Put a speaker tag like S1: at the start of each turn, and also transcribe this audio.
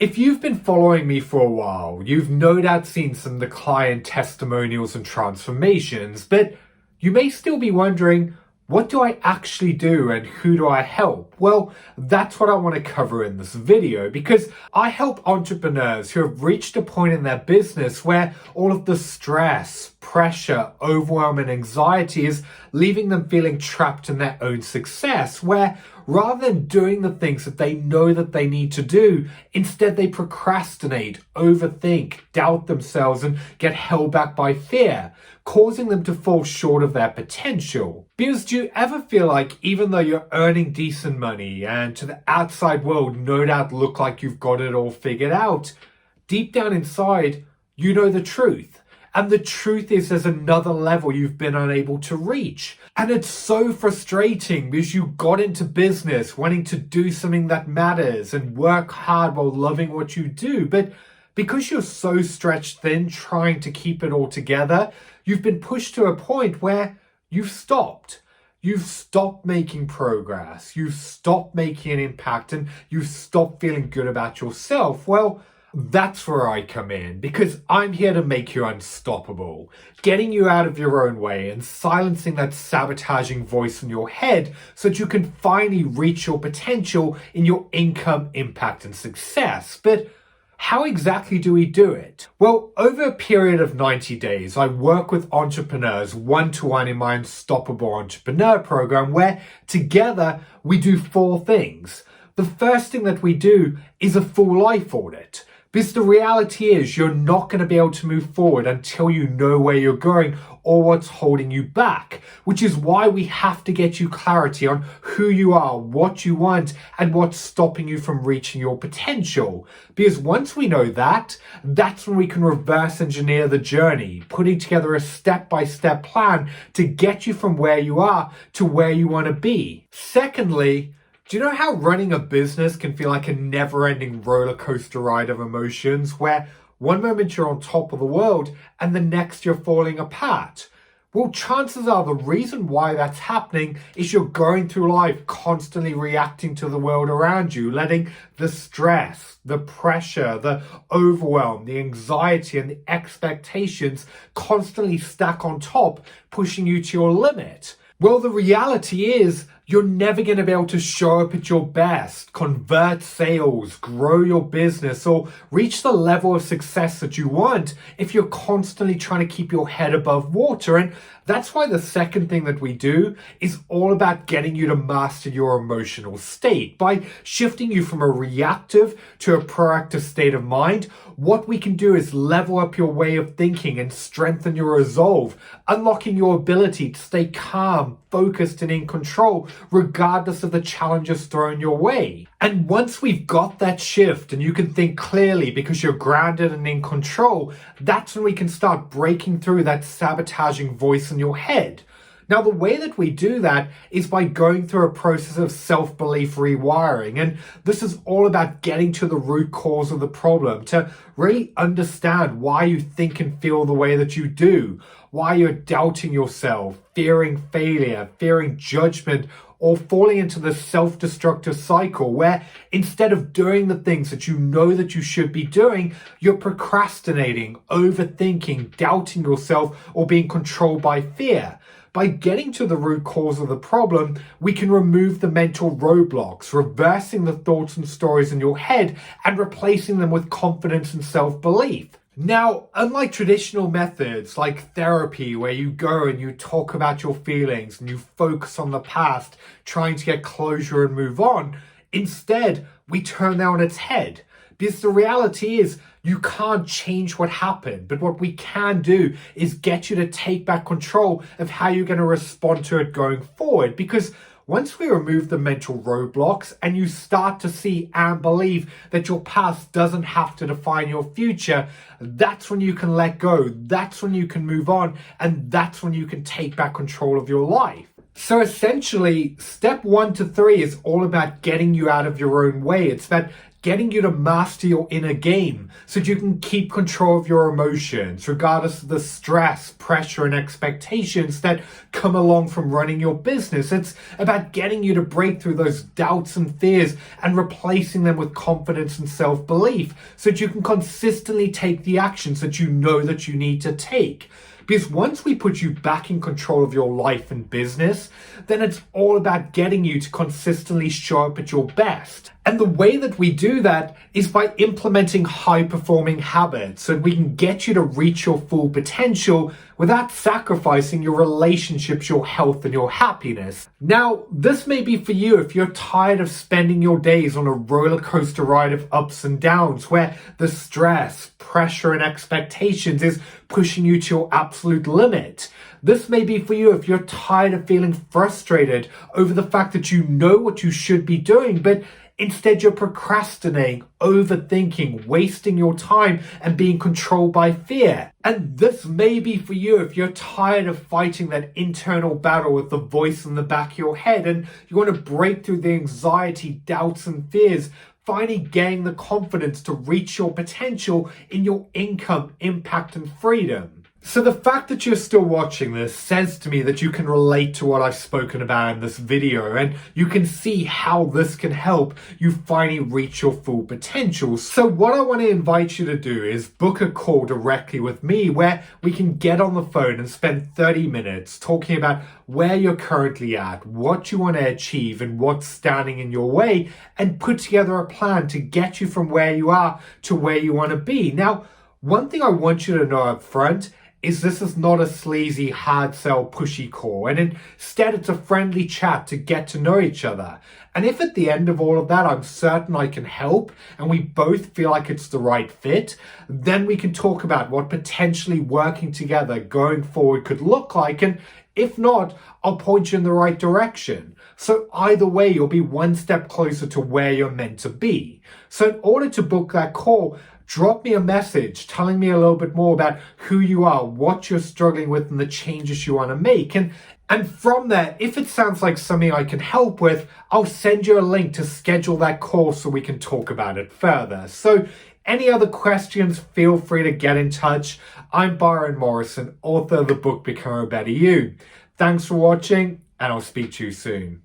S1: If you've been following me for a while, you've no doubt seen some of the client testimonials and transformations, but you may still be wondering, what do I actually do and who do I help? Well, that's what I want to cover in this video because I help entrepreneurs who have reached a point in their business where all of the stress, pressure, overwhelm, and anxiety is leaving them feeling trapped in their own success, where rather than doing the things that they know that they need to do, instead they procrastinate, overthink, doubt themselves, and get held back by fear, causing them to fall short of their potential. Because do you ever feel like even though you're earning decent money and to the outside world no doubt look like you've got it all figured out, deep down inside, you know the truth. And the truth is there's another level you've been unable to reach. And it's so frustrating because you got into business wanting to do something that matters and work hard while loving what you do. But because you're so stretched thin trying to keep it all together, you've been pushed to a point where you've stopped. You've stopped making progress. You've stopped making an impact and you've stopped feeling good about yourself. Well, that's where I come in because I'm here to make you unstoppable, getting you out of your own way and silencing that sabotaging voice in your head so that you can finally reach your potential in your income, impact, and success. But how exactly do we do it? Well, over a period of 90 days, I work with entrepreneurs one-to-one in my Unstoppable Entrepreneur program where together we do 4 things. The first thing that we do is a full life audit. Because the reality is you're not going to be able to move forward until you know where you're going or what's holding you back, which is why we have to get you clarity on who you are, what you want, and what's stopping you from reaching your potential. Because once we know that, that's when we can reverse engineer the journey, putting together a step-by-step plan to get you from where you are to where you want to be. Secondly, do you know how running a business can feel like a never-ending roller coaster ride of emotions where one moment you're on top of the world and the next you're falling apart? Well, chances are the reason why that's happening is you're going through life constantly reacting to the world around you, letting the stress, the pressure, the overwhelm, the anxiety, and the expectations constantly stack on top, pushing you to your limit. Well, the reality is you're never going to be able to show up at your best, convert sales, grow your business, or reach the level of success that you want if you're constantly trying to keep your head above water. And that's why the second thing that we do is all about getting you to master your emotional state. By shifting you from a reactive to a proactive state of mind, what we can do is level up your way of thinking and strengthen your resolve, unlocking your ability to stay calm, focused, and in control, regardless of the challenges thrown your way. And once we've got that shift and you can think clearly because you're grounded and in control, that's when we can start breaking through that sabotaging voice in your head. Now, the way that we do that is by going through a process of self-belief rewiring. And this is all about getting to the root cause of the problem, to really understand why you think and feel the way that you do, why you're doubting yourself, fearing failure, fearing judgment, or falling into the self-destructive cycle where instead of doing the things that you know that you should be doing, you're procrastinating, overthinking, doubting yourself, or being controlled by fear. By getting to the root cause of the problem, we can remove the mental roadblocks, reversing the thoughts and stories in your head and replacing them with confidence and self-belief. Now, unlike traditional methods like therapy, where you go and you talk about your feelings and you focus on the past, trying to get closure and move on, instead, we turn that on its head. Because the reality is, you can't change what happened, but what we can do is get you to take back control of how you're going to respond to it going forward. Because once we remove the mental roadblocks and you start to see and believe that your past doesn't have to define your future, that's when you can let go, that's when you can move on, and that's when you can take back control of your life. So essentially, step 1 to 3 is all about getting you out of your own way. It's about getting you to master your inner game so that you can keep control of your emotions, regardless of the stress, pressure, and expectations that come along from running your business. It's about getting you to break through those doubts and fears and replacing them with confidence and self-belief so that you can consistently take the actions that you know that you need to take. Because once we put you back in control of your life and business, then it's all about getting you to consistently show up at your best. And the way that we do that is by implementing high-performing habits so that we can get you to reach your full potential without sacrificing your relationships, your health, and your happiness. Now, this may be for you if you're tired of spending your days on a roller coaster ride of ups and downs where the stress, pressure, and expectations is pushing you to your absolute limit. This may be for you if you're tired of feeling frustrated over the fact that you know what you should be doing, but instead, you're procrastinating, overthinking, wasting your time, and being controlled by fear. And this may be for you if you're tired of fighting that internal battle with the voice in the back of your head and you want to break through the anxiety, doubts, and fears, finally gaining the confidence to reach your potential in your income, impact, and freedom. So the fact that you're still watching this says to me that you can relate to what I've spoken about in this video, and you can see how this can help you finally reach your full potential. So what I want to invite you to do is book a call directly with me where we can get on the phone and spend 30 minutes talking about where you're currently at, what you want to achieve, and what's standing in your way, and put together a plan to get you from where you are to where you want to be. Now, one thing I want you to know up front is this is not a sleazy, hard sell, pushy call, and instead it's a friendly chat to get to know each other. And if at the end of all of that I'm certain I can help and we both feel like it's the right fit, then we can talk about what potentially working together going forward could look like, and if not, I'll point you in the right direction. So either way, you'll be one step closer to where you're meant to be. So in order to book that call, drop me a message telling me a little bit more about who you are, what you're struggling with, and the changes you want to make. And from there, if it sounds like something I can help with, I'll send you a link to schedule that call so we can talk about it further. So any other questions, feel free to get in touch. I'm Byron Morrison, author of the book Become a Better You. Thanks for watching, and I'll speak to you soon.